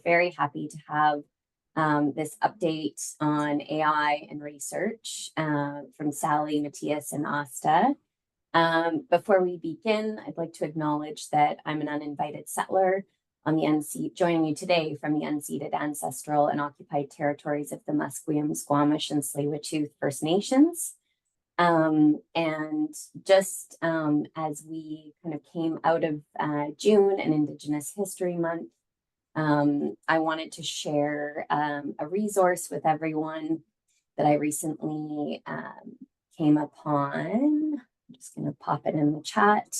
very happy to have this update on AI and research from Sally, Matthias, and Aasta. Before we begin, I'd like to acknowledge that I'm an uninvited settler on the joining you today from the unceded ancestral and occupied territories of the Musqueam, Squamish, and Tsleil-Waututh First Nations. And just as we kind of came out of June and Indigenous History Month, I wanted to share a resource with everyone that I recently came upon. I'm just going to pop it in the chat.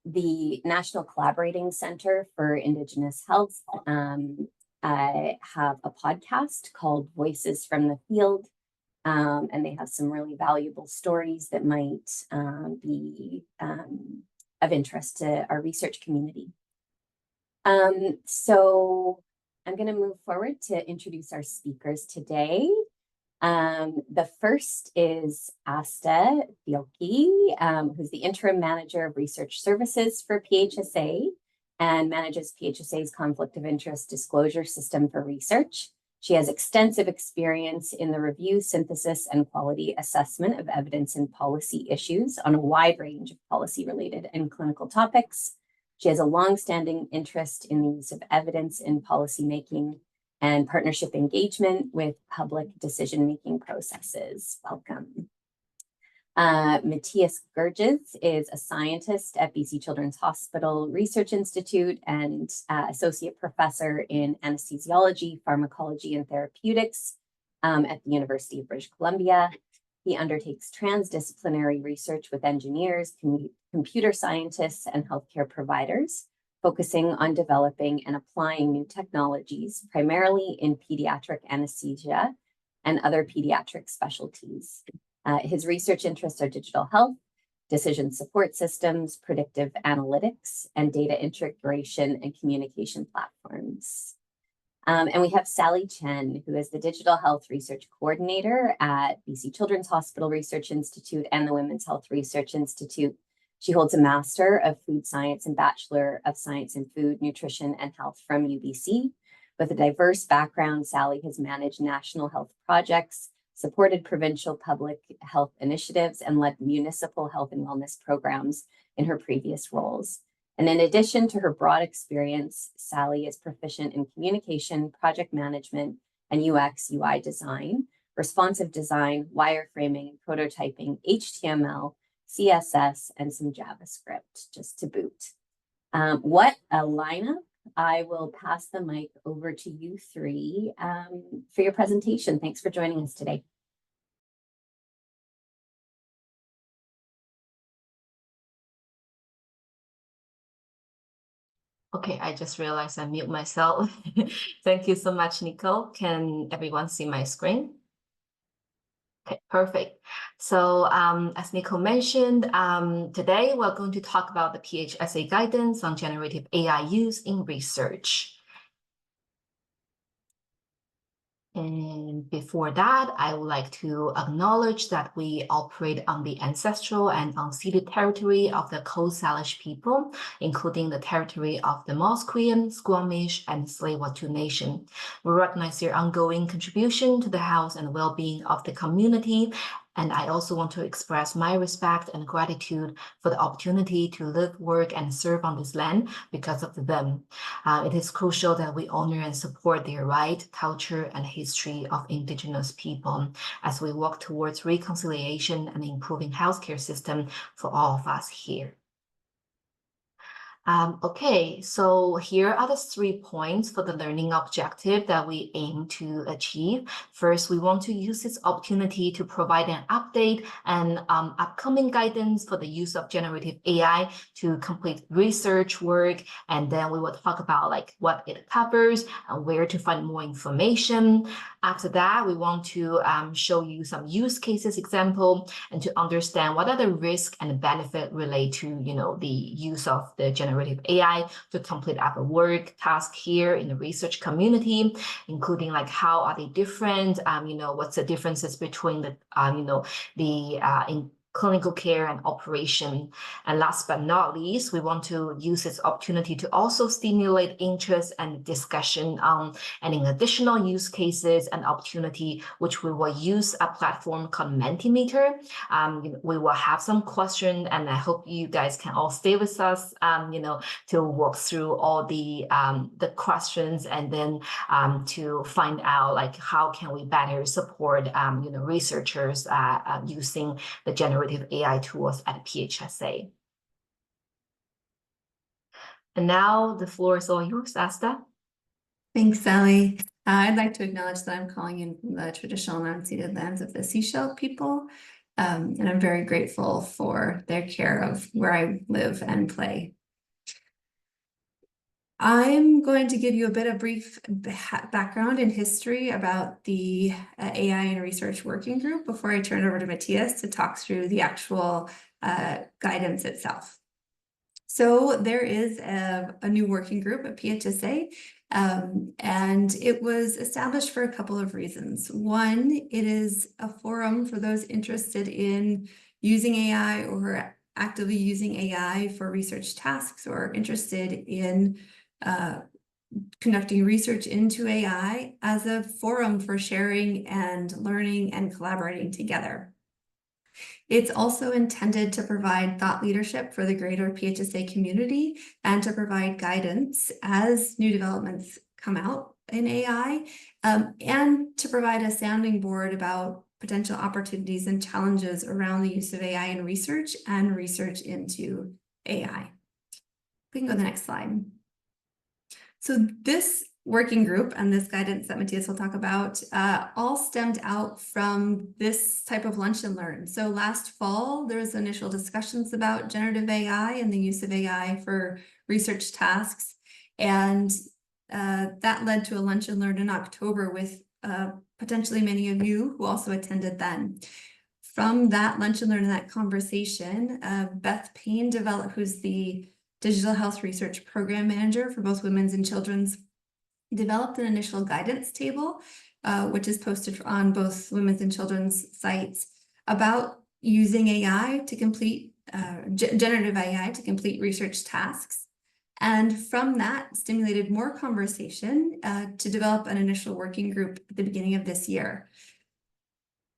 The National Collaborating Center for Indigenous Health I have a podcast called Voices from the Field, and they have some really valuable stories that might be of interest to our research community. So I'm going to move forward to introduce our speakers today. The first is Aasta Thielke, who's the Interim Manager of Research Services for PHSA and manages PHSA's Conflict of Interest Disclosure System for research. She has extensive experience in the review, synthesis, and quality assessment of evidence and policy issues on a wide range of policy-related and clinical topics. She has a long-standing interest in the use of evidence in policymaking and partnership engagement with public decision-making processes. Welcome. Matthias Görges is a scientist at BC Children's Hospital Research Institute and associate professor in anesthesiology, pharmacology, and therapeutics at the University of British Columbia. He undertakes transdisciplinary research with engineers, computer scientists, and healthcare providers, focusing on developing and applying new technologies, primarily in pediatric anesthesia and other pediatric specialties. His research interests are digital health, decision support systems, predictive analytics, and data integration and communication platforms. And we have Sally Chen, who is the Digital Health Research Coordinator at BC Children's Hospital Research Institute and the Women's Health Research Institute. She holds a Master of Food Science and Bachelor of Science in Food, Nutrition, and Health from UBC. With a diverse background, Sally has managed national health projects, supported provincial public health initiatives, and led municipal health and wellness programs in her previous roles. And in addition to her broad experience, Sally is proficient in communication, project management, and UX, UI design, responsive design, wireframing, prototyping, HTML, CSS, and some JavaScript, just to boot. What a lineup. I will pass the mic over to you three for your presentation. Thanks for joining us today. Okay, I just realized I mute myself. Thank you so much, Nicole. Can everyone see my screen? Okay, perfect. So as Nicole mentioned, today we're going to talk about the PHSA guidance on generative AI use in research. And before that, I would like to acknowledge that we operate on the ancestral and unceded territory of the Coast Salish people, including the territory of the Musqueam, Squamish, and Tsleil-Waututh Nation. We recognize their ongoing contribution to the health and well-being of the community. And I also want to express my respect and gratitude for the opportunity to live, work, and serve on this land because of them. It is crucial that we honor and support their right, culture, and history of Indigenous people as we work towards reconciliation and improving healthcare system for all of us here. Okay, so here are the 3 points for the learning objective that we aim to achieve. First, we want to use this opportunity to provide an update and upcoming guidance for the use of generative AI to complete research work. And then we will talk about like what it covers and where to find more information. After that, we want to show you some use cases example and to understand what are the risks and benefit relate to, the use of the generative AI to complete our work task here in the research community, including like how are they different, what's the differences between the, clinical care and operation. And last but not least, we want to use this opportunity to also stimulate interest and discussion on any additional use cases and opportunity, which we will use a platform called Mentimeter. We will have some questions, and I hope you guys can all stay with us, to walk through all the questions, and then to find out like how can we better support researchers using the generative AI tools at PHSA. And now the floor is all yours, Aasta. Thanks, Sally. I'd like to acknowledge that I'm calling in from the traditional and unceded lands of the Seashell people, and I'm very grateful for their care of where I live and play. I'm going to give you a bit of brief background and history about the AI and Research Working Group before I turn it over to Matthias to talk through the actual guidance itself. So there is a new working group at PHSA, and it was established for a couple of reasons. One, it is a forum for those interested in using AI or actively using AI for research tasks, or interested in conducting research into AI as a forum for sharing and learning and collaborating together. It's also intended to provide thought leadership for the greater PHSA community and to provide guidance as new developments come out in AI, and to provide a sounding board about potential opportunities and challenges around the use of AI in research and research into AI. We can go to the next slide. So this working group and this guidance that Matthias will talk about all stemmed out from this type of lunch and learn. So last fall, there was initial discussions about generative AI and the use of AI for research tasks. And that led to a lunch and learn in October with potentially many of you who also attended then. From that lunch and learn and that conversation, Beth Payne who's the Digital Health Research Program Manager for both women's and children's, developed an initial guidance table, which is posted on both women's and children's sites, about using AI to complete, generative AI to complete research tasks. And from that, stimulated more conversation to develop an initial working group at the beginning of this year.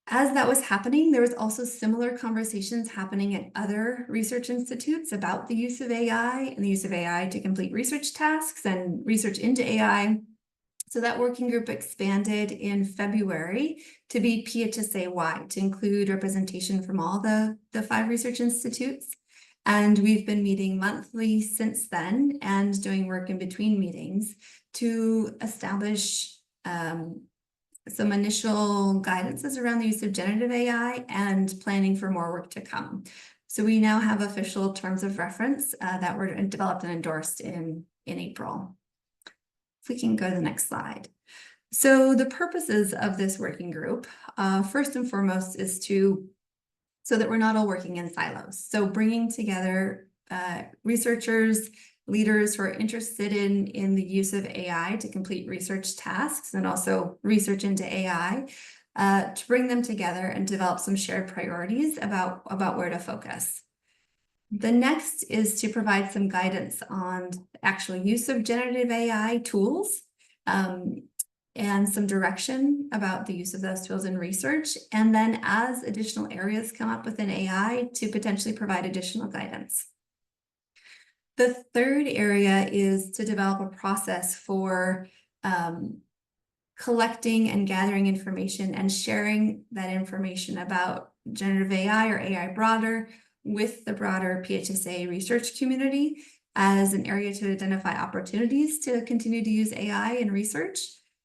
As that was happening, there was also similar conversations happening at other research institutes about the use of AI and the use of AI to complete research tasks and research into AI. So that working group expanded in February to be PHSA-wide, to include representation from all the 5 research institutes. And we've been meeting monthly since then and doing work in between meetings to establish some initial guidances around the use of generative AI and planning for more work to come. So we now have official terms of reference that were developed and endorsed in April. If we can go to the next slide. So the purposes of this working group, first and foremost, is so that we're not all working in silos. So bringing together researchers, leaders who are interested in the use of AI to complete research tasks and also research into AI, to bring them together and develop some shared priorities about where to focus. The next is to provide some guidance on the actual use of generative AI tools, and some direction about the use of those tools in research. And then as additional areas come up within AI, to potentially provide additional guidance. The third area is to develop a process for collecting and gathering information and sharing that information about generative AI or AI broader with the broader PHSA research community as an area to identify opportunities to continue to use AI in research,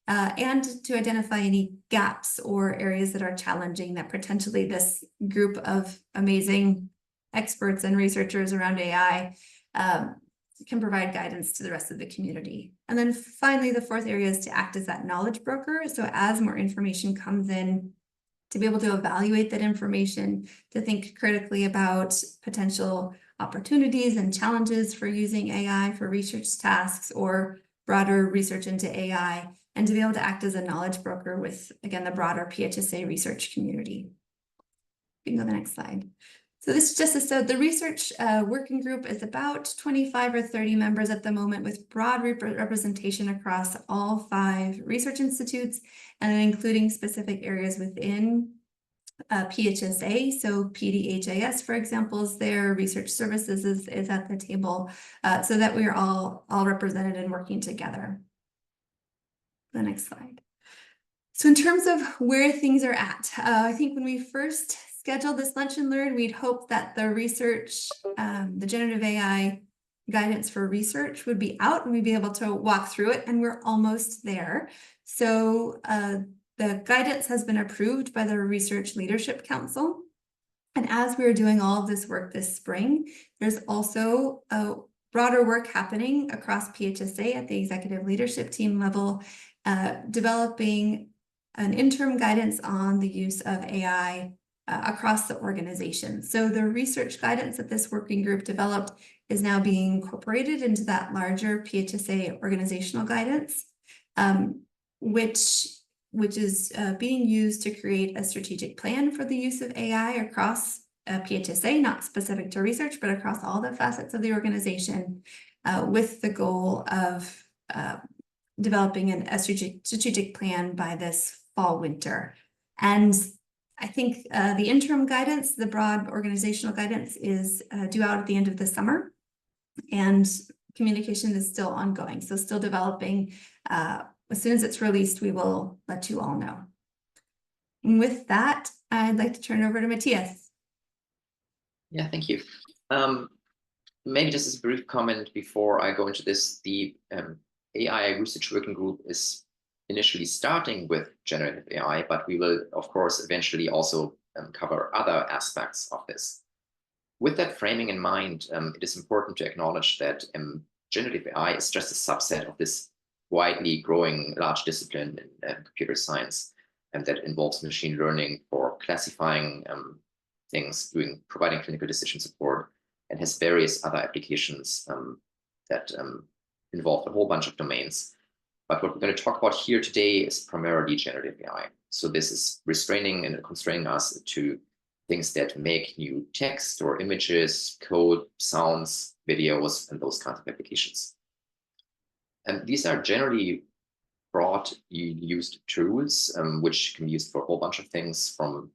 and to identify any gaps or areas that are challenging that potentially this group of amazing experts and researchers around AI can provide guidance to the rest of the community. And then finally, the fourth area is to act as that knowledge broker. So as more information comes in, to be able to evaluate that information, to think critically about potential opportunities and challenges for using AI for research tasks or broader research into AI, and to be able to act as a knowledge broker with, again, the broader PHSA research community. You can go to the next slide. So this is just so the research working group is about 25 or 30 members at the moment, with broad representation across all 5 research institutes, and including specific areas within PHSA. So PDHIS, for example, is there. Research Services is at the table, so that we are all represented and working together. The next slide. So in terms of where things are at, I think when we first scheduled this lunch and learn, we'd hoped that the research, the generative AI guidance for research would be out and we'd be able to walk through it, and we're almost there. So the guidance has been approved by the Research Leadership Council. And as we were doing all of this work this spring, there's also broader work happening across PHSA at the executive leadership team level, developing an interim guidance on the use of AI across the organization. So the research guidance that this working group developed is now being incorporated into that larger PHSA organizational guidance, which is being used to create a strategic plan for the use of AI across PHSA, not specific to research, but across all the facets of the organization, with the goal of developing a strategic plan by this fall, winter. And I think the interim guidance, the broad organizational guidance, is due out at the end of the summer, and communication is still ongoing, so still developing. As soon as it's released, we will let you all know. And with that, I'd like to turn over to Matthias. Yeah, thank you. Maybe just as a brief comment before I go into this, the AI Research Working Group is initially starting with generative AI, but we will, of course, eventually also cover other aspects of this. With that framing in mind, it is important to acknowledge that generative AI is just a subset of this widely growing large discipline in computer science, and that involves machine learning for classifying things, providing clinical decision support, and has various other applications that involve a whole bunch of domains. But what we're going to talk about here today is primarily generative AI. So this is restraining and constraining us to things that make new text or images, code, sounds, videos, and those kinds of applications. And these are generally broad used tools, which can be used for a whole bunch of things, from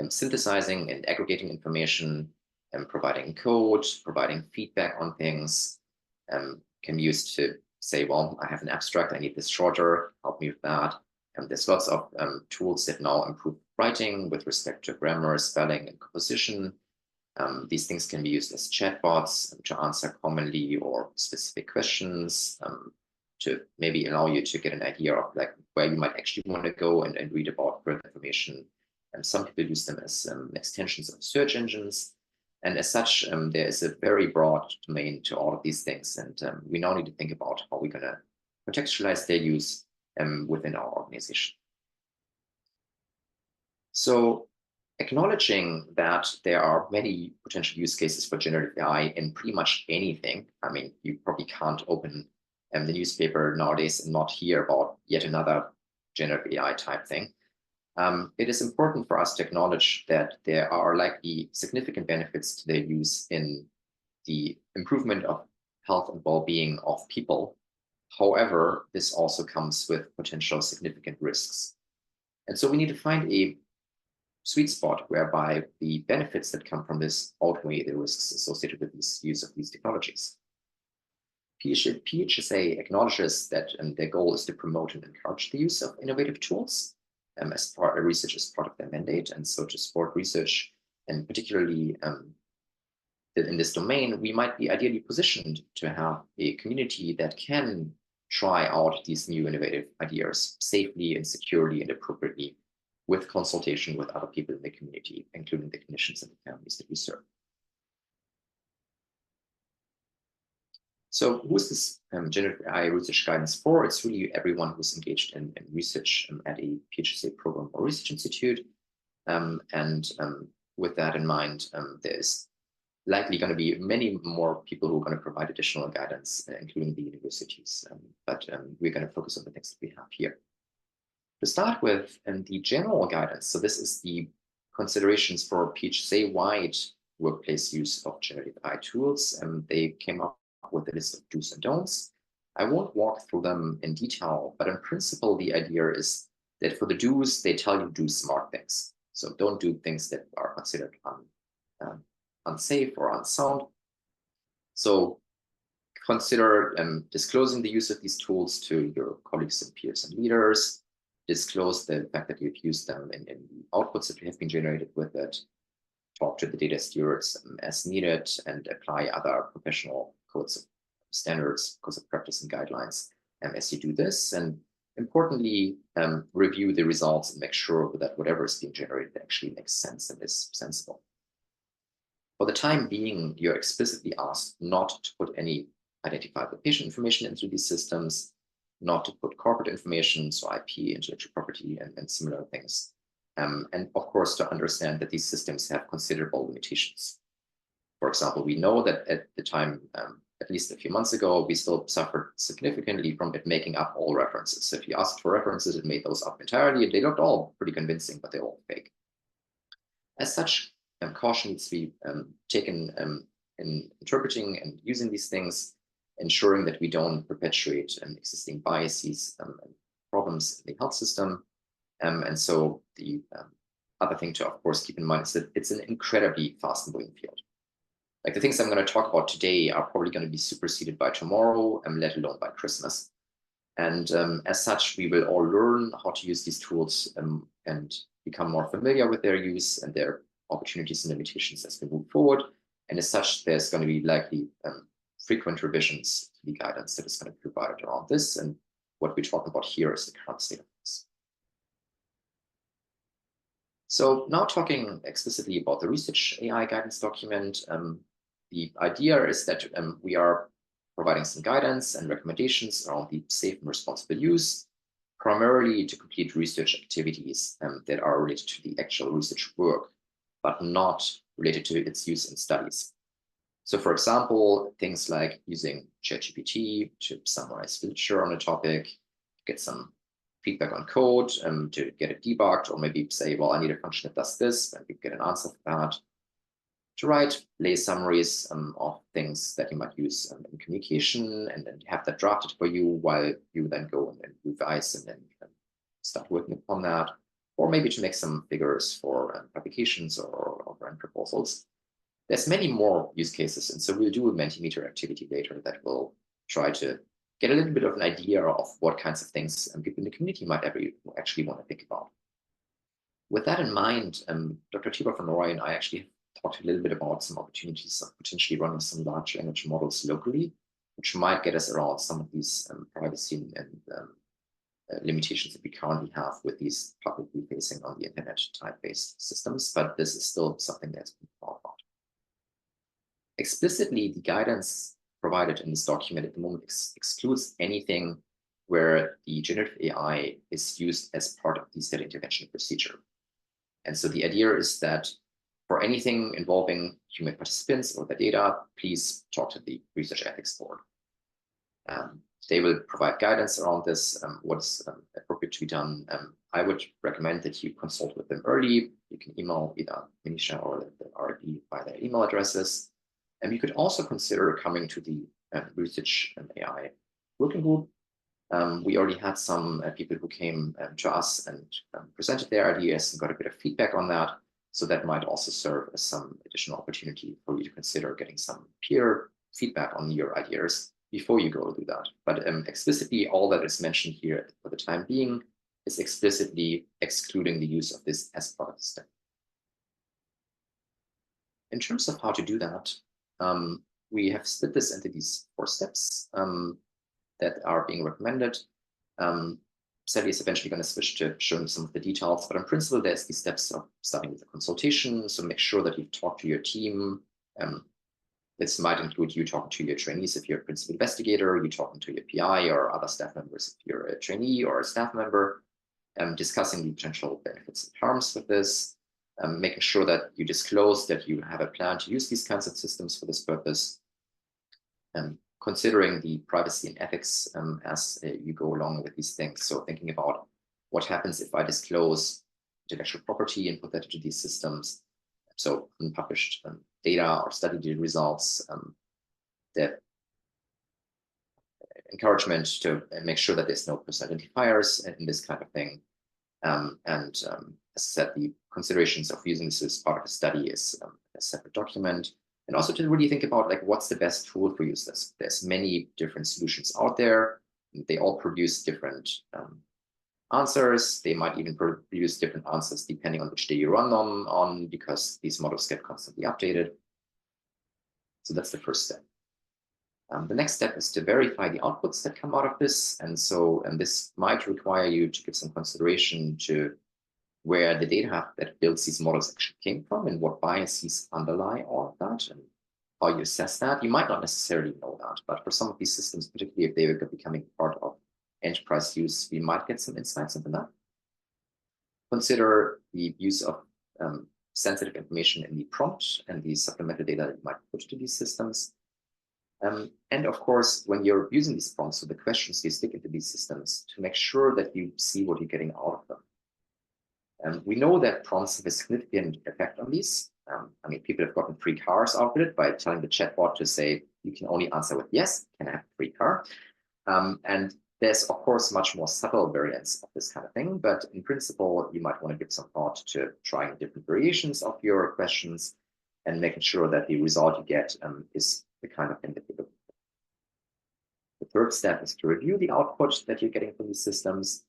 synthesizing and aggregating information, and providing code, providing feedback on things, can be used to say, well, I have an abstract, I need this shorter, help me with that. And there's lots of tools that now improve writing with respect to grammar, spelling, and composition. These things can be used as chatbots to answer commonly or specific questions, to maybe allow you to get an idea of like where you might actually want to go and read about further information. And some people use them as extensions of search engines. And as such, there is a very broad domain to all of these things. And we now need to think about how we're going to contextualize their use within our organization. So acknowledging that there are many potential use cases for generative AI in pretty much anything. I mean, you probably can't open the newspaper nowadays and not hear about yet another generative AI type thing. It is important for us to acknowledge that there are likely significant benefits to their use in the improvement of health and well-being of people. However, this also comes with potential significant risks. And so we need to find a sweet spot whereby the benefits that come from this outweigh the risks associated with this use of these technologies. PHSA acknowledges that their goal is to promote and encourage the use of innovative tools as part of research as part of their mandate, and so to support research, and particularly that in this domain, we might be ideally positioned to have a community that can try out these new innovative ideas safely and securely and appropriately, with consultation with other people in the community, including the clinicians and the families that we serve. So who is this generative AI research guidance for? It's really everyone who's engaged in research at a PHSA program or research institute. With that in mind, there's likely going to be many more people who are going to provide additional guidance, including the universities. But we're going to focus on the things that we have here. To start with, the general guidance. So this is the considerations for PHSA-wide workplace use of generative AI tools. They came up with a list of do's and don'ts. I won't walk through them in detail, but in principle, the idea is that for the do's, they tell you to do smart things. So don't do things that are considered unsafe or unsound. So consider disclosing the use of these tools to your colleagues and peers and leaders. Disclose the fact that you've used them in the outputs that have been generated with it. Talk to the data stewards as needed, and apply other professional codes of standards, codes of practice and guidelines as you do this. And importantly, review the results and make sure that whatever is being generated actually makes sense and is sensible. For the time being, you're explicitly asked not to put any identifiable patient information into these systems, not to put corporate information, so IP, intellectual property, and similar things. And of course, to understand that these systems have considerable limitations. For example, we know that at the time, at least a few months ago, we still suffered significantly from it making up all references. So if you asked for references, it made those up entirely, and they looked all pretty convincing, but they're all fake. As such, caution needs to be taken in interpreting and using these things, ensuring that we don't perpetuate existing biases and problems in the health system. And so the other thing to, of course, keep in mind is that it's an incredibly fast-moving field. Like the things I'm going to talk about today are probably going to be superseded by tomorrow, let alone by Christmas. And as such, we will all learn how to use these tools and become more familiar with their use and their opportunities and limitations as we move forward. And as such, there's going to be likely frequent revisions to the guidance that is going to be provided around this. And what we talk about here is the current state of things. So now talking explicitly about the research AI guidance document, the idea is that we are providing some guidance and recommendations around the safe and responsible use, primarily to complete research activities that are related to the actual research work, but not related to its use in studies. So for example, things like using ChatGPT to summarize literature on a topic, get some feedback on code to get it debugged, or maybe say, well, I need a function that does this, and you get an answer for that. To write lay summaries of things that you might use in communication, and then have that drafted for you while you then go and revise and then start working upon that. Or maybe to make some figures for publications or proposals. There's many more use cases, and so we'll do a Mentimeter activity later that will try to get a little bit of an idea of what kinds of things people in the community might actually want to think about. With that in mind, Dr. Thielke van Rooij and I actually talked a little bit about some opportunities of potentially running some large language models locally, which might get us around some of these privacy and limitations that we currently have with these publicly facing on the internet type-based systems, but this is still something that's been thought about. Explicitly, the guidance provided in this document at the moment excludes anything where the generative AI is used as part of the study intervention procedure. And so the idea is that for anything involving human participants or the data, please talk to the Research Ethics Board. They will provide guidance around this, what's appropriate to be done. I would recommend that you consult with them early. You can email either Manisha or the RD by their email addresses. And you could also consider coming to the Research and AI Working Group. We already had some people who came to us and presented their ideas and got a bit of feedback on that. So that might also serve as some additional opportunity for you to consider getting some peer feedback on your ideas before you go do that. But explicitly, all that is mentioned here for the time being is explicitly excluding the use of this as part of the step. In terms of how to do that, we have split this into these 4 steps that are being recommended. Sally is eventually going to switch to showing some of the details, but in principle, there's these steps of starting with a consultation. So make sure that you've talked to your team. This might include you talking to your trainees if you're a principal investigator, you talking to your PI or other staff members if you're a trainee or a staff member, discussing the potential benefits and harms with this, making sure that you disclose that you have a plan to use these kinds of systems for this purpose, considering the privacy and ethics as you go along with these things. So thinking about what happens if I disclose intellectual property and put that into these systems, so unpublished data or study results, the encouragement to make sure that there's no person-identifiers in this kind of thing. As I said, the considerations of using this as part of a study is a separate document. And also to really think about like what's the best tool for use this. There's many different solutions out there. They all produce different answers. They might even produce different answers depending on which day you run them on, because these models get constantly updated. So that's the first step. The next step is to verify the outputs that come out of this. And this might require you to give some consideration to where the data that builds these models actually came from and what biases underlie all of that and how you assess that. You might not necessarily know that, but for some of these systems, particularly if they are becoming part of enterprise use, we might get some insights into that. Consider the use of sensitive information in the prompt and the supplemental data that you might put to these systems. And of course, when you're using these prompts, so the questions you stick into these systems, to make sure that you see what you're getting out of them. We know that prompts have a significant effect on these. I mean, people have gotten free cars out of it by telling the chatbot to say, you can only answer with yes, can I have a free car? And there's, of course, much more subtle variants of this kind of thing. But in principle, you might want to give some thought to trying different variations of your questions and making sure that the result you get is the kind of thing that you're looking for. The third step is to review the output that you're getting from these systems,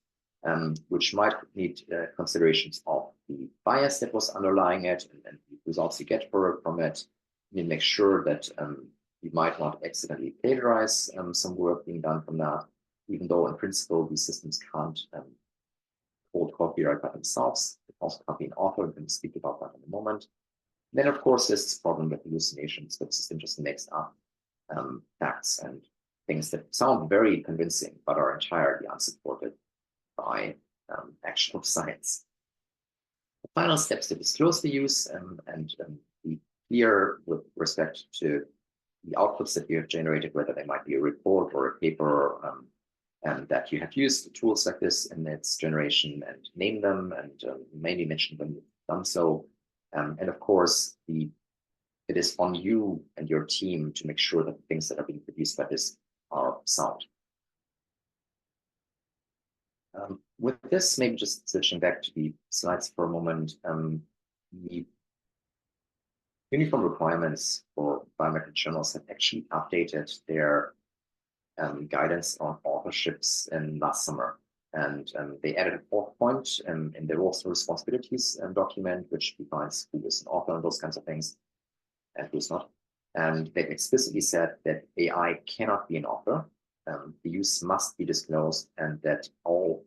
which might need considerations of the bias that was underlying it and the results you get from it. You make sure that you might not accidentally plagiarize some work being done from that, even though in principle these systems can't hold copyright by themselves. They also can't be an author, and we'll speak about that in a moment. Then, of course, there's this problem with hallucinations, where the system just makes up facts and things that sound very convincing, but are entirely unsupported by actual science. The final step is to disclose the use and be clear with respect to the outputs that you have generated, whether they might be a report or a paper, and that you have used tools like this in its generation, and name them and mainly mention when you've done so. And of course, it is on you and your team to make sure that the things that are being produced by this are sound. With this, maybe just switching back to the slides for a moment, the uniform requirements for biometric journals have actually updated their guidance on authorships in last summer. And they added a fourth point in the roles and responsibilities document, which defines who is an author and those kinds of things, and who's not. And they've explicitly said that AI cannot be an author. The use must be disclosed, and that all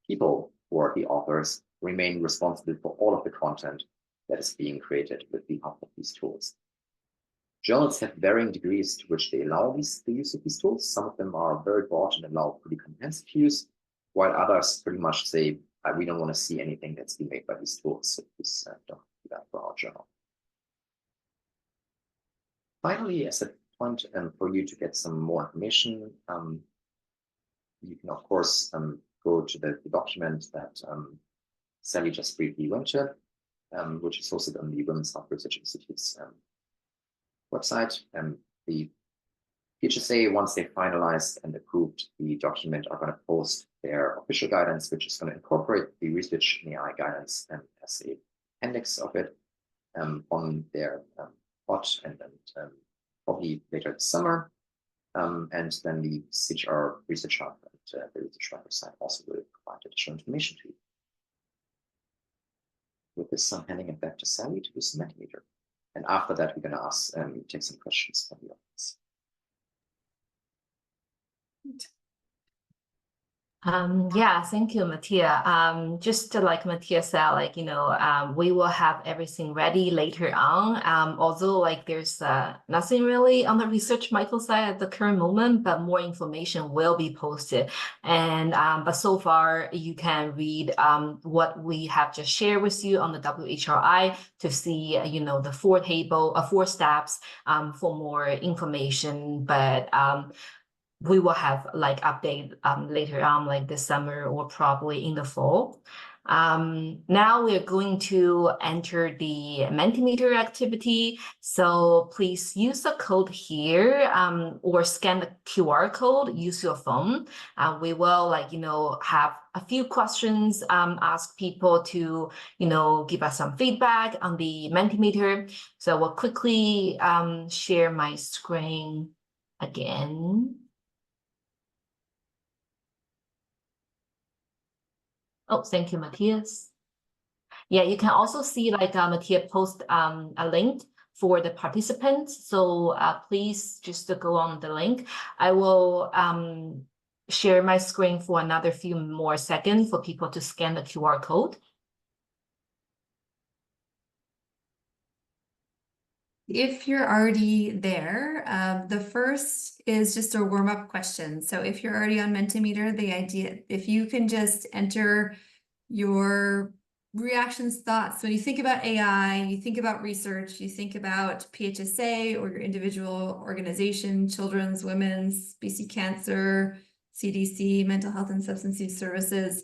people who are the authors remain responsible for all of the content that is being created with the help of these tools. Journals have varying degrees to which they allow the use of these tools. Some of them are very broad and allow pretty comprehensive use, while others pretty much say, we don't want to see anything that's been made by these tools, so please don't do that for our journal. Finally, as a point for you to get some more information, you can, of course, go to the document that Sally just briefly went to, which is hosted on the Women's Health Research Institute's website. The PHSA, once they finalized and approved the document, are going to post their official guidance, which is going to incorporate the research in AI guidance as an appendix of it on their bot, and probably later this summer. And then the CHR Research Hub and the Research Hub site also will provide additional information to you. With this, I'm handing it back to Sally to do some Mentimeter. And after that, we're going to take some questions from the audience. Yeah, thank you, Matthias. Just like Matthias said, we will have everything ready later on. Although there's nothing really on the Research Michael side at the current moment, but more information will be posted. And but so far you can read what we have just shared with you on the WHRI to see the four steps for more information. But we will have update later on, this summer or probably in the fall. Now we are going to enter the Mentimeter activity. So please use the code here, or scan the QR code, use your phone. We will have a few questions, ask people to, give us some feedback on the Mentimeter. So we'll quickly share my screen again. Oh, thank you, Matthias. Yeah, you can also see Matthias post a link for the participants. So please just go on the link. I will share my screen for another few more seconds for people to scan the QR code. If you're already there, the first is just a warm-up question. So if you're already on Mentimeter, the idea, if you can just enter your reactions, thoughts. When you think about AI, you think about research, you think about PHSA or your individual organization, children's, women's, BC Cancer, CDC, mental health and substance use services.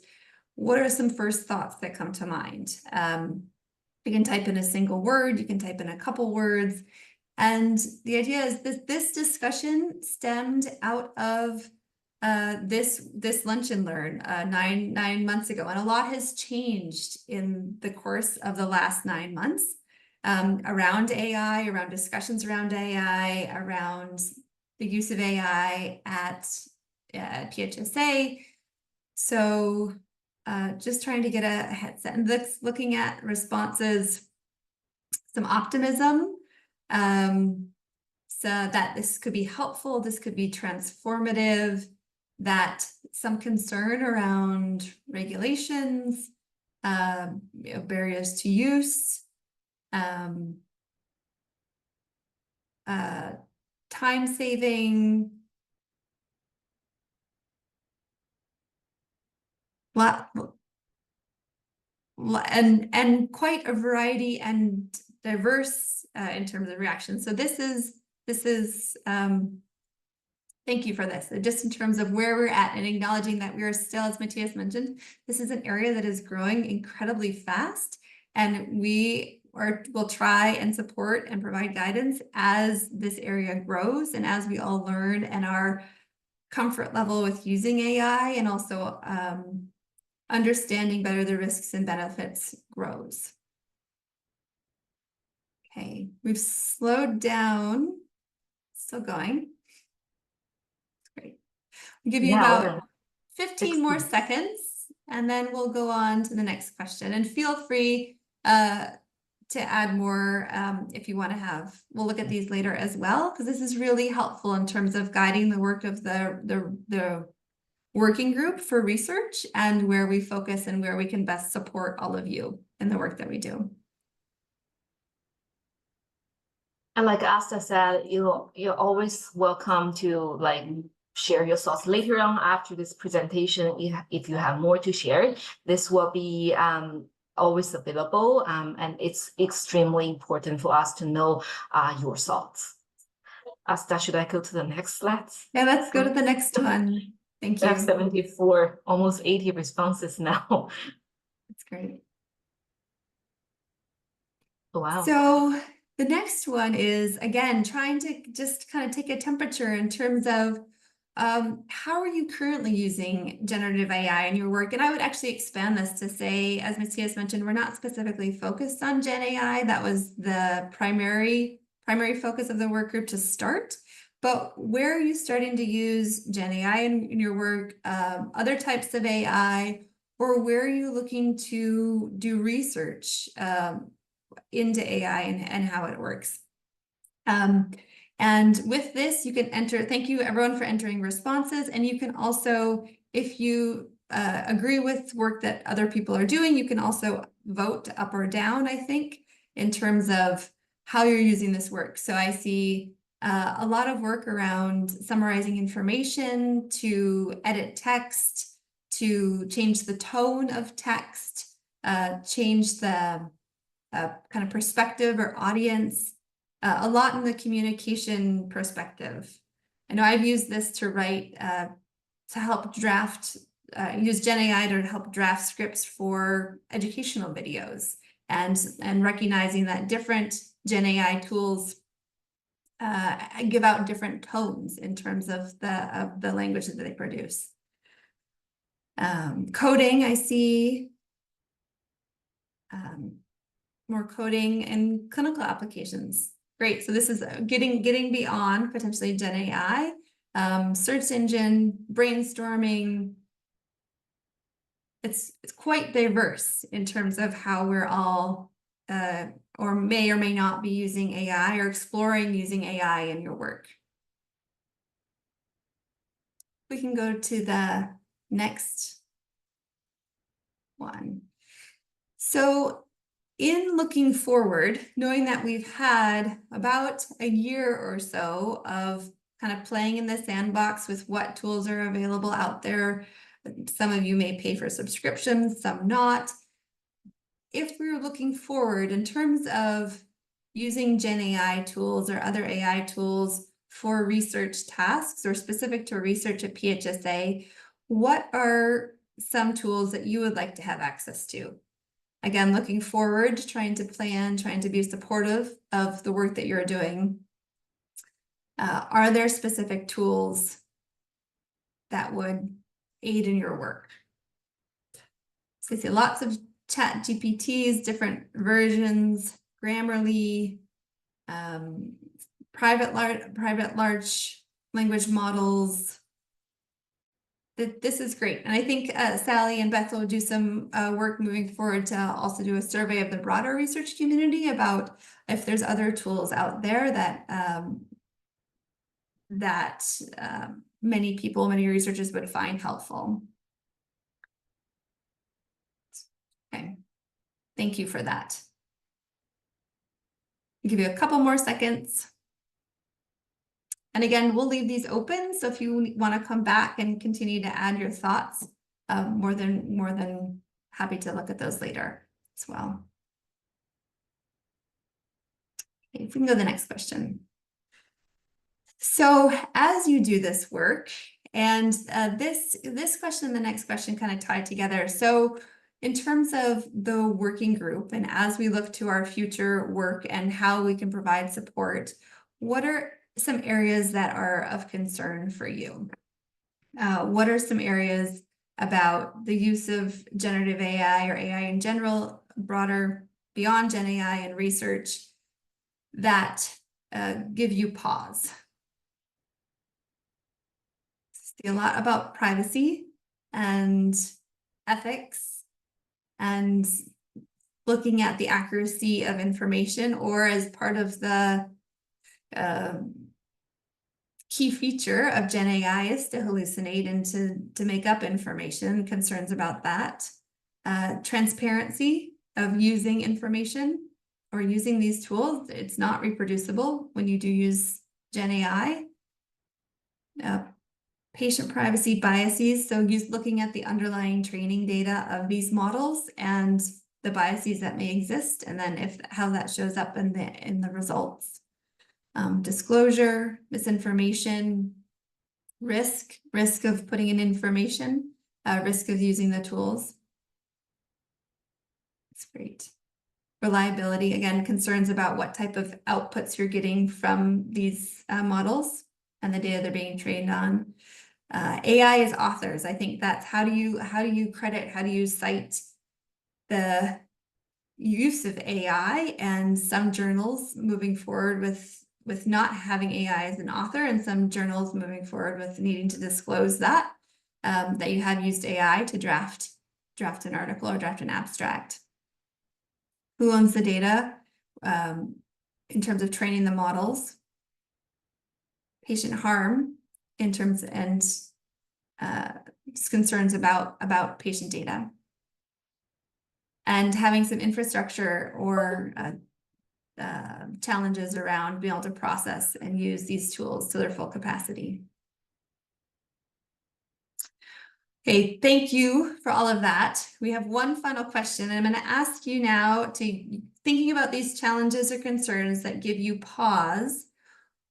What are some first thoughts that come to mind? You can type in a single word, you can type in a couple words. And the idea is this discussion stemmed out of this Lunch and Learn 9 months ago. And a lot has changed in the course of the last 9 months around AI, around discussions around AI, around the use of AI at PHSA. So just trying to get a headset and looking at responses, some optimism, so that this could be helpful, this could be transformative, that some concern around regulations, barriers to use, time saving, and quite a variety and diverse in terms of reactions. So this is thank you for this. Just in terms of where we're at and acknowledging that we are still, as Matthias mentioned, this is an area that is growing incredibly fast, and will try and support and provide guidance as this area grows and as we all learn and our comfort level with using AI and also understanding better the risks and benefits grows. Okay, we've slowed down, still going. Great. I'll give you about 15 more seconds and then we'll go on to the next question. And feel free to add more if you want to have. We'll look at these later as well, because this is really helpful in terms of guiding the work of the working group for research and where we focus and where we can best support all of you in the work that we do. And like Aasta said, you're always welcome to share your thoughts later on after this presentation. If you have more to share, this will be always available, and it's extremely important for us to know your thoughts. Aasta, should I go to the next slide? Yeah, let's go to the next one. Thank you. We have 74, almost 80 responses now. That's great. Wow. So the next one is, again, trying to just kind of take a temperature in terms of how are you currently using generative AI in your work? And I would actually expand this to say, as Matthias mentioned, we're not specifically focused on Gen AI. That was the primary focus of the work group to start. But where are you starting to use Gen AI in your work, other types of AI, or where are you looking to do research into AI and how it works? And with this, you can enter, thank you everyone for entering responses. And you can also, if you agree with work that other people are doing, you can also vote up or down, I think, in terms of how you're using this work. So I see a lot of work around summarizing information, to edit text, to change the tone of text, change the kind of perspective or audience, a lot in the communication perspective. I know I've used this to write, to help draft use Gen AI to help draft scripts for educational videos, and recognizing that different Gen AI tools give out different tones in terms of the language that they produce. Coding, I see more coding in clinical applications. Great. So this is getting beyond potentially Gen AI, search engine, brainstorming. It's quite diverse in terms of how we're all or may not be using AI or exploring using AI in your work. We can go to the next one. So in looking forward, knowing that we've had about a year or so of kind of playing in the sandbox with what tools are available out there, some of you may pay for subscriptions, some not. If we were looking forward in terms of using Gen AI tools or other AI tools for research tasks or specific to research at PHSA, what are some tools that you would like to have access to? Again, looking forward, trying to plan, trying to be supportive of the work that you're doing. Are there specific tools that would aid in your work? So I see lots of chat GPTs, different versions, Grammarly, private large language models. This is great. And I think Sally and Beth will do some work moving forward to also do a survey of the broader research community about if there's other tools out there that many researchers would find helpful. Okay, thank you for that. I'll give you a couple more seconds. And again, we'll leave these open. So if you want to come back and continue to add your thoughts, more than happy to look at those later as well. Okay, if we can go to the next question. So as you do this work, and this question and the next question kind of tie together. So in terms of the working group, and as we look to our future work and how we can provide support, what are some areas that are of concern for you? What are some areas about the use of generative AI or AI in general, broader, beyond Gen AI and research that give you pause? See a lot about privacy and ethics and looking at the accuracy of information, or as part of the key feature of Gen AI is to hallucinate and to make up information, concerns about that. Transparency of using information or using these tools. It's not reproducible when you do use Gen AI. Patient privacy biases. So looking at the underlying training data of these models and the biases that may exist, and then how that shows up in the results. Disclosure, misinformation, risk of putting in information, risk of using the tools. That's great. Reliability, again, concerns about what type of outputs you're getting from these models and the data they're being trained on. AI as authors, I think that's how do you credit, how do you cite the use of AI, and some journals moving forward with not having AI as an author, and some journals moving forward with needing to disclose that you have used AI to draft an article or draft an abstract. Who owns the data in terms of training the models? Patient harm in terms and concerns about patient data. And having some infrastructure or challenges around being able to process and use these tools to their full capacity. Okay, thank you for all of that. We have one final question, and I'm going to ask you now to, thinking about these challenges or concerns that give you pause,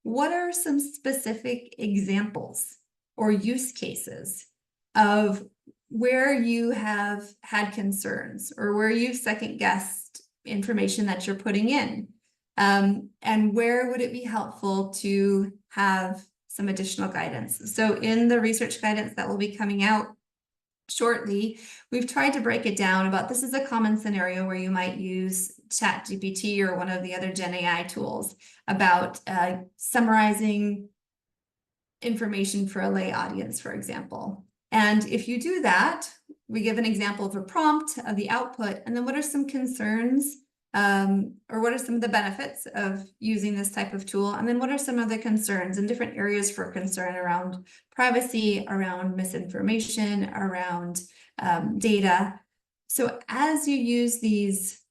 what are some specific examples or use cases of where you have had concerns or where you've second guessed information that you're putting in. And where would it be helpful to have some additional guidance? So in the research guidance that will be coming out shortly, we've tried to break it down about this is a common scenario where you might use ChatGPT or one of the other Gen AI tools about summarizing information for a lay audience, for example. And if you do that, we give an example of a prompt of the output, and then what are some concerns or what are some of the benefits of using this type of tool? And then what are some of the concerns and different areas for concern around privacy, around misinformation, around data. So as you use these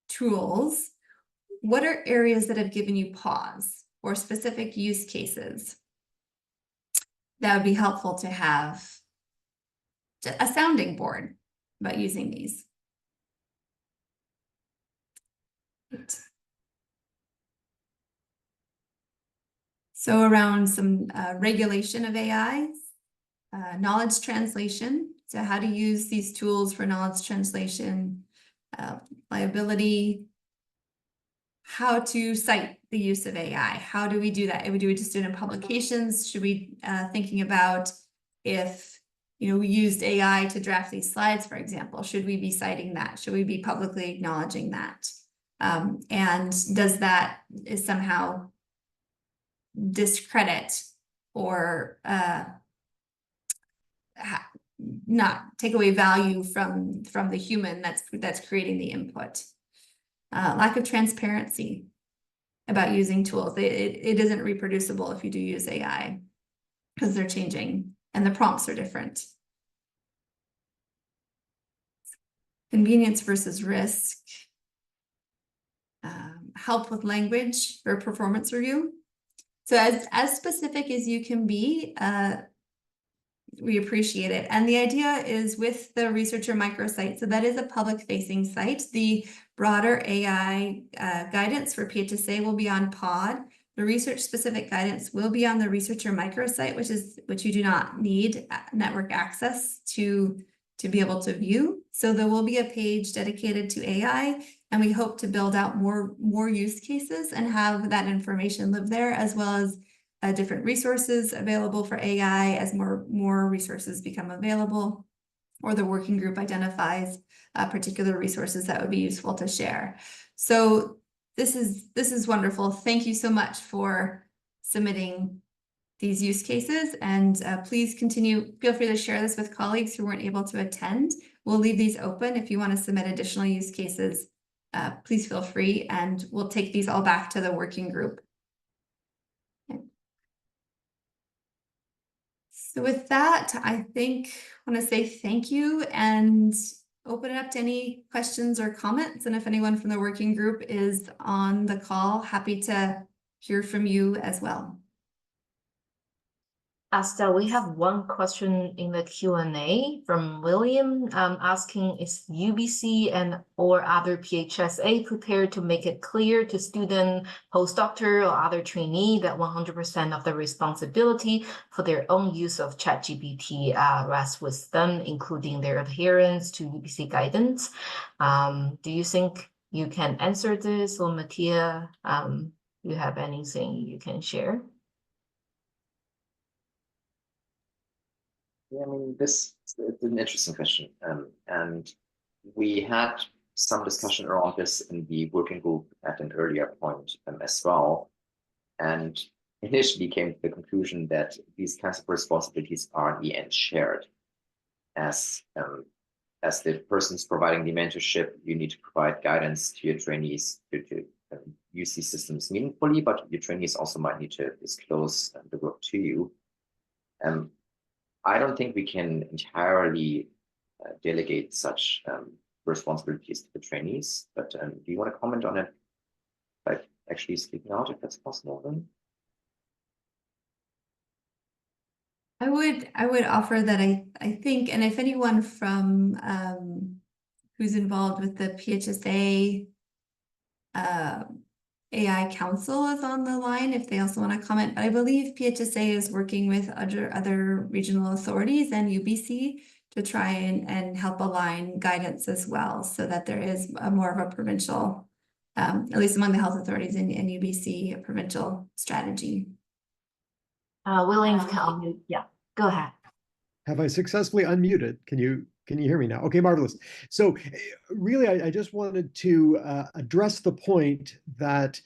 tools, what are areas that have given you pause or specific use cases? That would be helpful to have a sounding board about using these. Right. So around some regulation of AI, knowledge translation, so how to use these tools for knowledge translation, liability, how to cite the use of AI. How do we do that? Do we just do it in publications? Should we thinking about if we used AI to draft these slides, for example, should we be citing that? Should we be publicly acknowledging that? And does that is somehow discredit or not take away value from the human that's creating the input? Lack of transparency about using tools. It isn't reproducible if you do use AI because they're changing and the prompts are different. Convenience versus risk. Help with language for performance review. So as specific as you can be, we appreciate it. And the idea is with the researcher microsite, so that is a public-facing site. The broader AI guidance for PHSA will be on POD. The research-specific guidance will be on the researcher microsite, which you do not need network access to be able to view. So there will be a page dedicated to AI, and we hope to build out more use cases and have that information live there, as well as different resources available for AI as more resources become available, or the working group identifies particular resources that would be useful to share. So this is wonderful. Thank you so much for submitting these use cases, and please feel free to share this with colleagues who weren't able to attend. We'll leave these open. If you want to submit additional use cases, please feel free, and we'll take these all back to the working group. So with that, I think I want to say thank you and open it up to any questions or comments. And if anyone from the working group is on the call, happy to hear from you as well. Aasta, we have one question in the Q&A from William asking, is UBC and or other PHSA prepared to make it clear to student, postdoctor, or other trainee that 100% of the responsibility for their own use of ChatGPT rests with them, including their adherence to UBC guidance? Do you think you can answer this, or Matthias, you have anything you can share? Yeah, I mean, this is an interesting question. And we had some discussion around this in the working group at an earlier point as well. And initially came to the conclusion that these kinds of responsibilities are in the end shared. As the persons providing the mentorship, you need to provide guidance to your trainees to use these systems meaningfully, but your trainees also might need to disclose the work to you. I don't think we can entirely delegate such responsibilities to the trainees, but do you want to comment on it, like actually speaking out, if that's possible then? I would offer that I think, and if anyone from who's involved with the PHSA AI Council is on the line, if they also want to comment, but I believe PHSA is working with other regional authorities and UBC to try and help align guidance as well, so that there is more of a provincial, at least among the health authorities in UBC, a provincial strategy. William, yeah, go ahead. Have I successfully unmuted? Can you hear me now? Okay, marvelous. So really, I just wanted to address the point that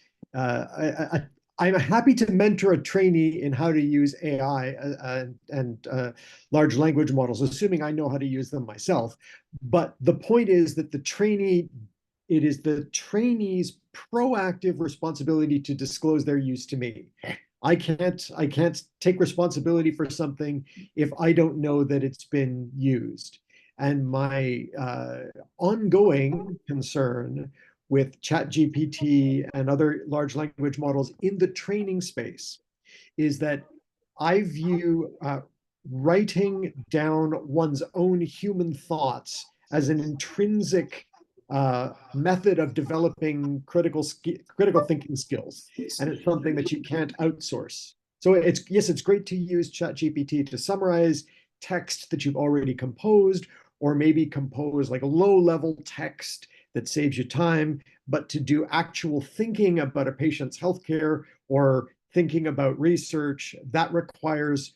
I'm happy to mentor a trainee in how to use AI and large language models, assuming I know how to use them myself. But the point is that it is the trainee's proactive responsibility to disclose their use to me. I can't take responsibility for something if I don't know that it's been used. And my ongoing concern with ChatGPT and other large language models in the training space is that I view writing down one's own human thoughts as an intrinsic method of developing critical thinking skills, and it's something that you can't outsource. So it's great to use ChatGPT to summarize text that you've already composed, or maybe compose like a low-level text that saves you time, but to do actual thinking about a patient's healthcare or thinking about research, that requires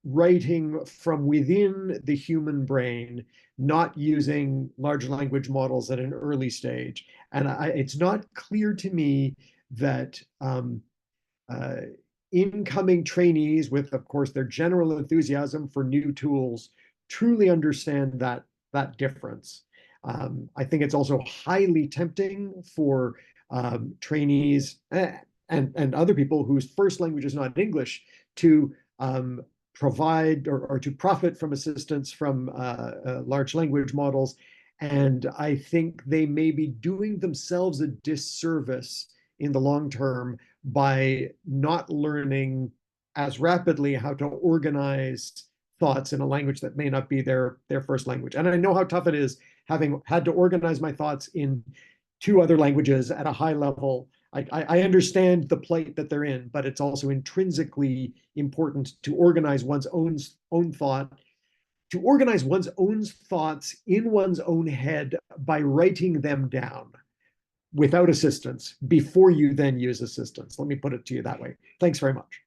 writing from within the human brain, not using large language models at an early stage. And it's not clear to me that incoming trainees with, of course, their general enthusiasm for new tools truly understand that difference. I think it's also highly tempting for trainees and other people whose first language is not English to provide or to profit from assistance from large language models. And I think they may be doing themselves a disservice in the long term by not learning as rapidly how to organize thoughts in a language that may not be their first language. And I know how tough it is, having had to organize my thoughts in 2 other languages at a high level. I understand the plight that they're in, but it's also intrinsically important to organize one's own thought, to organize one's own thoughts in one's own head by writing them down without assistance before you then use assistance. Let me put it to you that way. Thanks very much.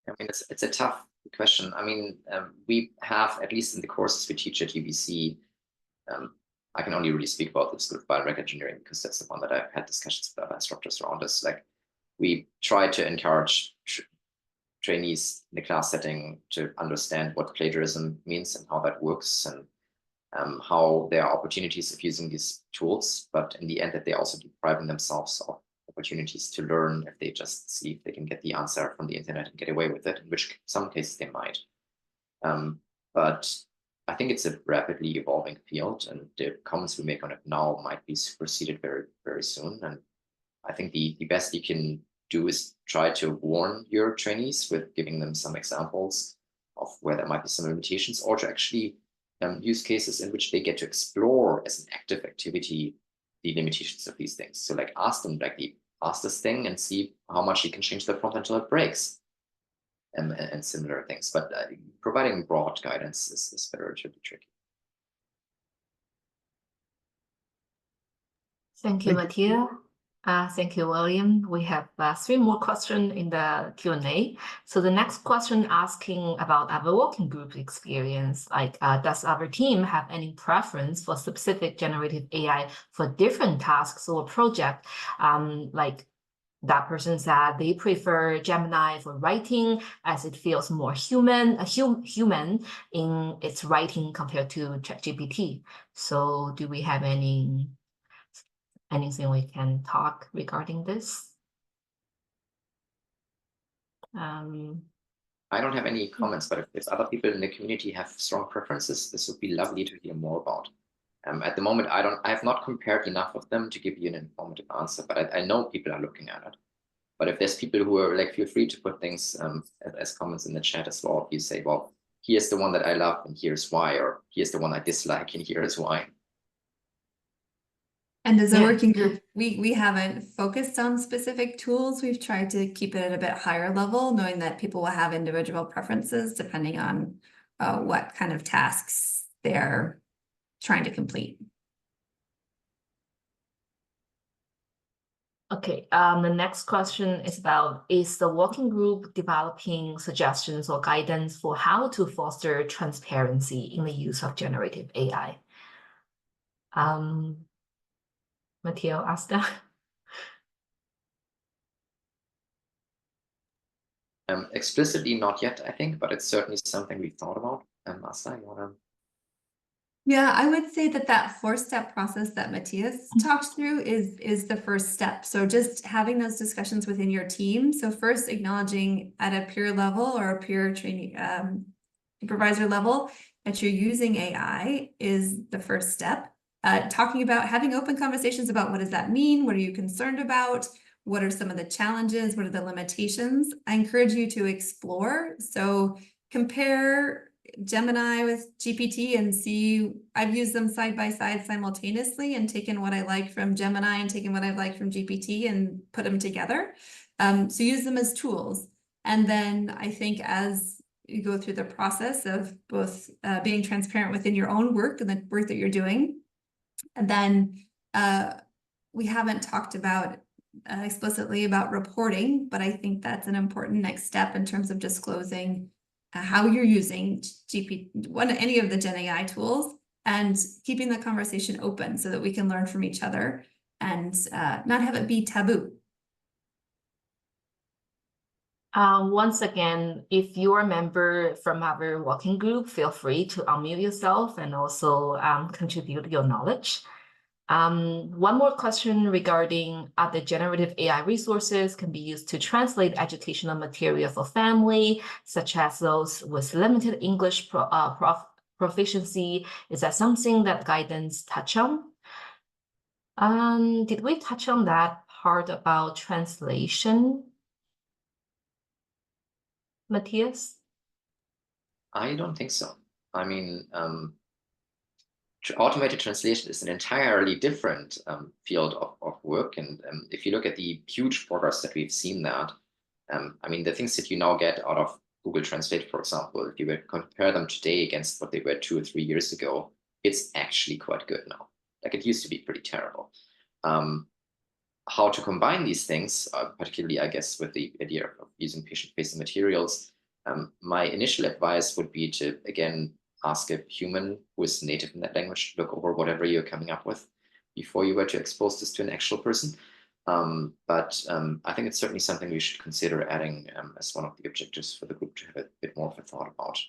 I mean, it's a tough question. I mean, we have, at least in the courses we teach at UBC, I can only really speak about this with biorecord engineering because that's the one that I've had discussions with other instructors around us. Like, we try to encourage trainees in the class setting to understand what plagiarism means and how that works, and how there are opportunities of using these tools, but in the end that they're also depriving themselves of opportunities to learn if they just see if they can get the answer from the internet and get away with it, in which some cases they might. But I think it's a rapidly evolving field, and the comments we make on it now might be superseded very, very soon. And I think the best you can do is try to warn your trainees with giving them some examples of where there might be some limitations, or to actually use cases in which they get to explore as an active activity the limitations of these things. So like ask them like the Aasta's thing and see how much you can change the prompt until it breaks. And similar things, but providing broad guidance is very tricky. Thank you, Matthias. Thank you, William. We have 3 more questions in the Q&A. So the next question asking about our working group experience, like does our team have any preference for specific generative AI for different tasks or project? Like that person said they prefer Gemini for writing as it feels more human in its writing compared to ChatGPT. So do we have anything we can talk regarding this? I don't have any comments, but if other people in the community have strong preferences, this would be lovely to hear more about. At the moment, I have not compared enough of them to give you an informative answer, but I know people are looking at it. But if there's people who are like, feel free to put things as comments in the chat as well. If you say, well, here's the one that I love and here's why, or here's the one I dislike and here's why. And as a Yeah. working group, we haven't focused on specific tools. We've tried to keep it at a bit higher level, knowing that people will have individual preferences depending on what kind of tasks they're trying to complete. Okay, the next question is about, is the working group developing suggestions or guidance for how to foster transparency in the use of generative AI? Matthias, Aasta. Explicitly not yet, I think, but it's certainly something we've thought about. Aasta, you wanna? Yeah, I would say that that 4-step process that Matthias talked through is the first step. So just having those discussions within your team. So first acknowledging at a peer level or a peer training supervisor level that you're using AI is the first step. Talking about having open conversations about what does that mean? What are you concerned about? What are some of the challenges? What are the limitations? I encourage you to explore. So compare Gemini with GPT and see, I've used them side by side simultaneously and taken what I like from Gemini and taken what I like from GPT and put them together. So use them as tools. And then I think as you go through the process of both being transparent within your own work and the work that you're doing, and then we haven't talked about explicitly about reporting, but I think that's an important next step in terms of disclosing how you're using any of the Gen AI tools, and keeping the conversation open so that we can learn from each other and not have it be taboo. Once again, if you're a member from our working group, feel free to unmute yourself and also contribute your knowledge. One more question regarding other generative AI resources can be used to translate educational material for family, such as those with limited English proficiency. Is that something that guidance touch on? Did we touch on that part about translation, Matthias? I don't think so. I mean, automated translation is an entirely different field of work. And if you look at the huge progress that we've seen that, I mean, the things that you now get out of Google Translate, for example, if you were to compare them today against what they were 2 or 3 years ago, it's actually quite good now. Like, it used to be pretty terrible. How to combine these things, particularly, I guess, with the idea of using patient-facing materials, my initial advice would be to, again, ask a human who is native in that language to look over whatever you're coming up with before you were to expose this to an actual person. But I think it's certainly something we should consider adding as one of the objectives for the group to have a bit more of a thought about.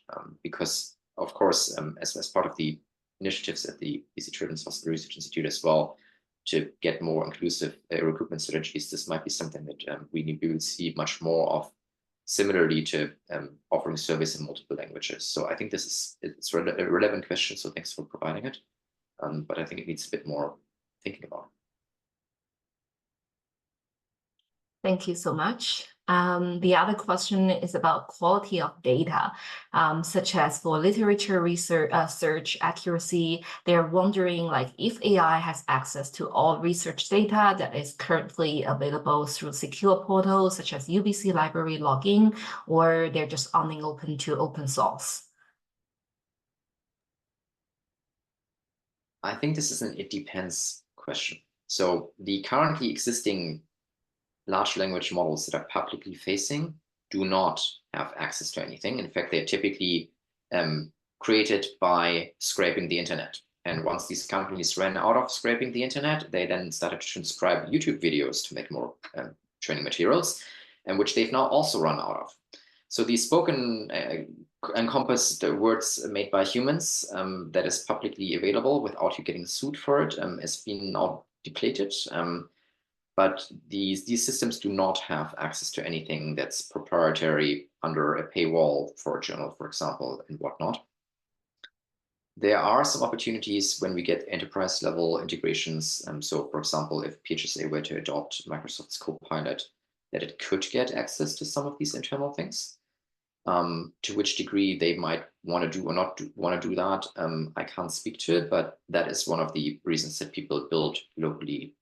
Because, of course, as part of the initiatives at the BC Children's Hospital Research Institute as well, to get more inclusive recruitment strategies, this might be something that we will see much more of, similarly to offering service in multiple languages. So I think it's a relevant question, so thanks for providing it. But I think it needs a bit more thinking about. Thank you so much. The other question is about quality of data, such as for literature research, search accuracy. They're wondering, like, if AI has access to all research data that is currently available through secure portals such as UBC Library login, or they're just only open to open source. I think this is an it depends question. So the currently existing large language models that are publicly facing do not have access to anything. In fact, they're typically created by scraping the internet. And once these companies ran out of scraping the internet, they then started to transcribe YouTube videos to make more training materials, and which they've now also run out of. So these spoken encompass the words made by humans that is publicly available without you getting sued for it has been now depleted. But these systems do not have access to anything that's proprietary under a paywall for a journal, for example, and whatnot. There are some opportunities when we get enterprise level integrations. So, for example, if PHSA were to adopt Microsoft's Copilot, that it could get access to some of these internal things. To which degree they might want to do or not want to do that, I can't speak to it, but that is one of the reasons that people build locally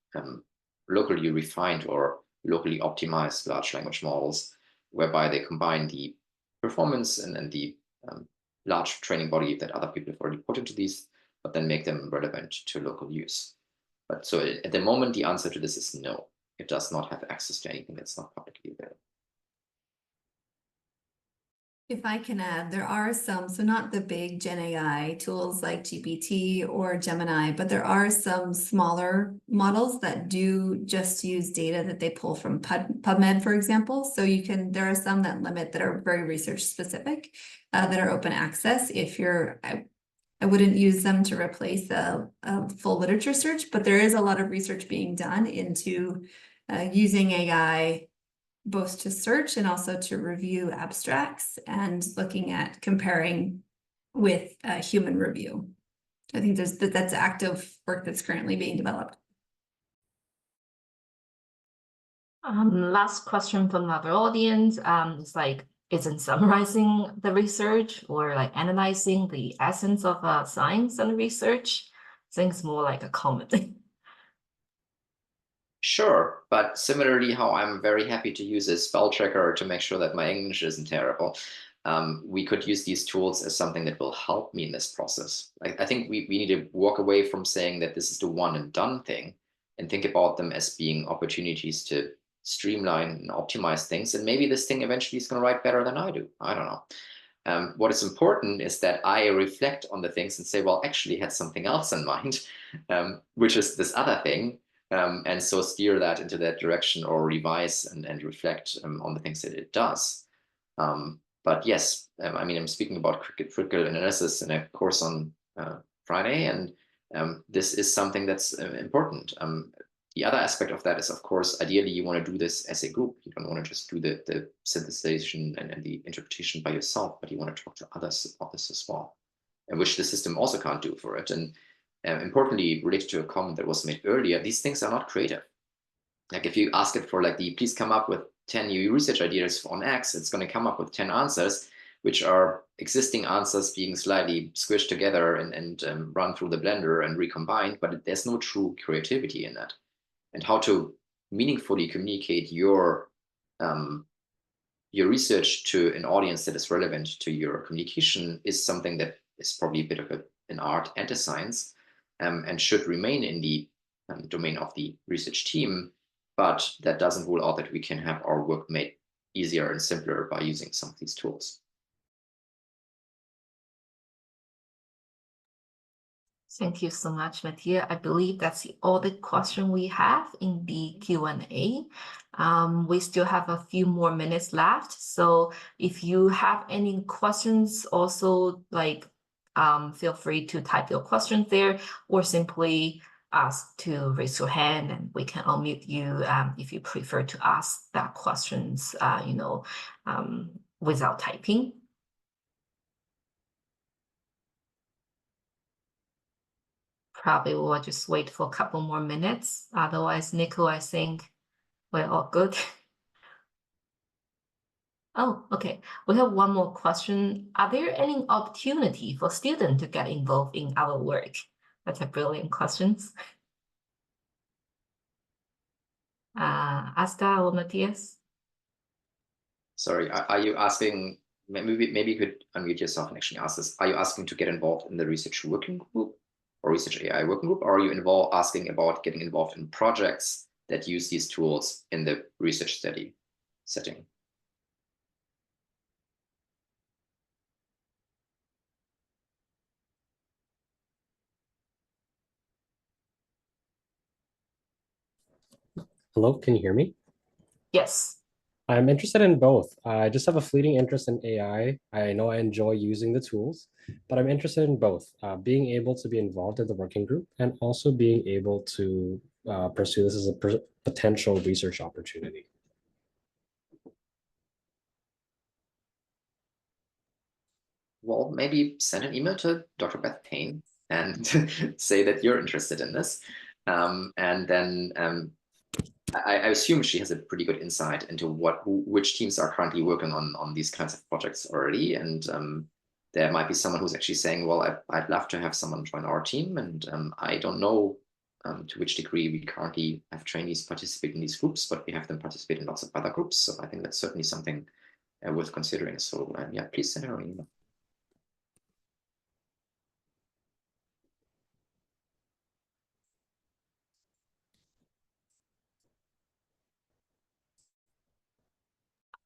refined or locally optimized large language models, whereby they combine the performance and the large training body that other people have already put into these, but then make them relevant to local use. But so at the moment, the answer to this is no. It does not have access to anything that's not publicly available. If I can add, there are some, so not the big Gen AI tools like GPT or Gemini, but there are some smaller models that do just use data that they pull from PubMed, for example. So there are some that are very research specific, that are open access. If I wouldn't use them to replace a full literature search, but there is a lot of research being done into using AI both to search and also to review abstracts and looking at comparing with human review. I think that's active work that's currently being developed. Last question from our audience is like, isn't summarizing the research or like analyzing the essence of science and research? I think it's more like a comment. Sure, but similarly, how I'm very happy to use a spell checker to make sure that my English isn't terrible, we could use these tools as something that will help me in this process. I think we need to walk away from saying that this is the one and done thing and think about them as being opportunities to streamline and optimize things. And maybe this thing eventually is going to write better than I do. I don't know. What is important is that I reflect on the things and say, well, actually had something else in mind, which is this other thing. And so steer that into that direction or revise and reflect on the things that it does. But yes, I mean, I'm speaking about critical analysis in a course on Friday, and this is something that's important. The other aspect of that is, of course, ideally you want to do this as a group. You don't want to just do the synthesization and the interpretation by yourself, but you want to talk to others about this as well, and which the system also can't do for it. And importantly, related to a comment that was made earlier, these things are not creative. Like if you ask it for like please come up with 10 new research ideas on X, it's going to come up with 10 answers, which are existing answers being slightly squished together and run through the blender and recombined, but there's no true creativity in that. And how to meaningfully communicate your research to an audience that is relevant to your communication is something that is probably a bit of an art and a science, and should remain in the domain of the research team, but that doesn't rule out that we can have our work made easier and simpler by using some of these tools. Thank you so much, Matthias. I believe that's all the question we have in the Q&A. We still have a few more minutes left. So if you have any questions, also like feel free to type your questions there, or simply ask to raise your hand and we can unmute you if you prefer to ask that questions, without typing. Probably we'll just wait for a couple more minutes. Otherwise, Nico, I think we're all good. Oh, okay. We have one more question. Are there any opportunity for students to get involved in our work? That's a brilliant question. Aasta or Matthias? Sorry, are you asking, maybe you could unmute yourself and actually ask this. Are you asking to get involved in the research working group or research AI working group, or are you asking about getting involved in projects that use these tools in the research study setting? Hello, can you hear me? Yes. I'm interested in both. I just have a fleeting interest in AI. I know I enjoy using the tools, but I'm interested in both, being able to be involved in the working group and also being able to pursue this as a potential research opportunity. Well, maybe send an email to Dr. Beth Payne and say that you're interested in this. And then I assume she has a pretty good insight into which teams are currently working on these kinds of projects already. And there might be someone who's actually saying, well, I'd love to have someone join our team, and I don't know to which degree we currently have trainees participate in these groups, but we have them participate in lots of other groups. So I think that's certainly something worth considering. So yeah, please send her an email.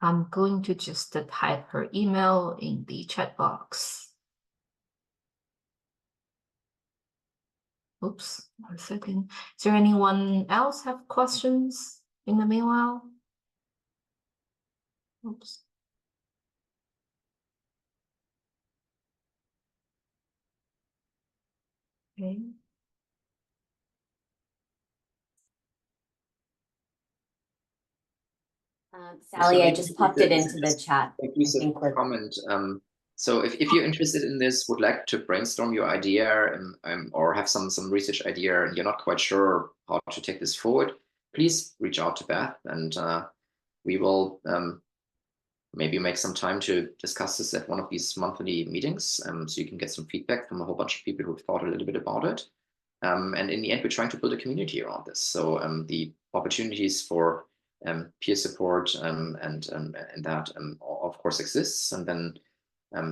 I'm going to just type her email in the chat box. Oops, 1 second. Is there anyone else have questions in the meanwhile? Oops. Okay. Sally, I maybe just popped it into the chat. A piece of comment. So if you're interested in this, would like to brainstorm your idea or have some research idea and you're not quite sure how to take this forward, please reach out to Beth, and we will maybe make some time to discuss this at one of these monthly meetings, so you can get some feedback from a whole bunch of people who've thought a little bit about it. And in the end, we're trying to build a community around this. So the opportunities for peer support and that of course exists. And then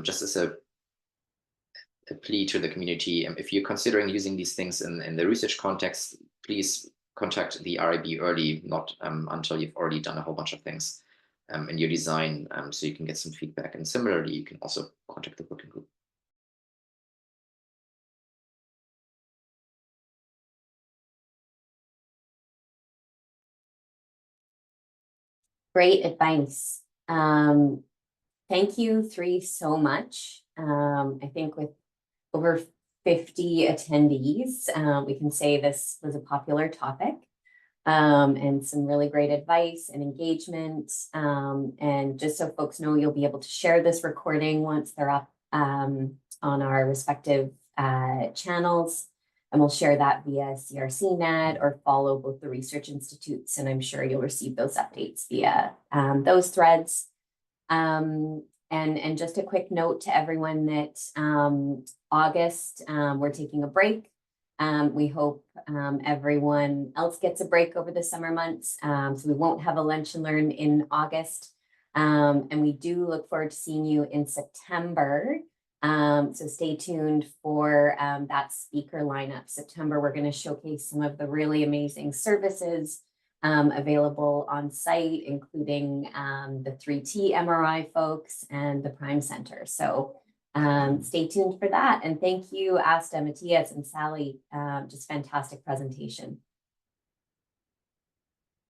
just as a plea to the community, if you're considering using these things in the research context, please contact the RIB early, not until you've already done a whole bunch of things in your design, so you can get some feedback. And similarly, you can also contact the working group. Great advice. Thank you three so much. I think with over 50 attendees, we can say this was a popular topic, and some really great advice and engagement. And just so folks know, you'll be able to share this recording once they're up on our respective channels. And we'll share that via CRCnet or follow both the research institutes. And I'm sure you'll receive those updates via those threads. And just a quick note to everyone that August, we're taking a break. We hope everyone else gets a break over the summer months. So we won't have a lunch and learn in August. And we do look forward to seeing you in September. So stay tuned for that speaker lineup. September, we're going to showcase some of the really amazing services available on site, including the 3T MRI folks and the Prime Center. So stay tuned for that. And thank you, Aasta, Matthias, and Sally. Just fantastic presentation.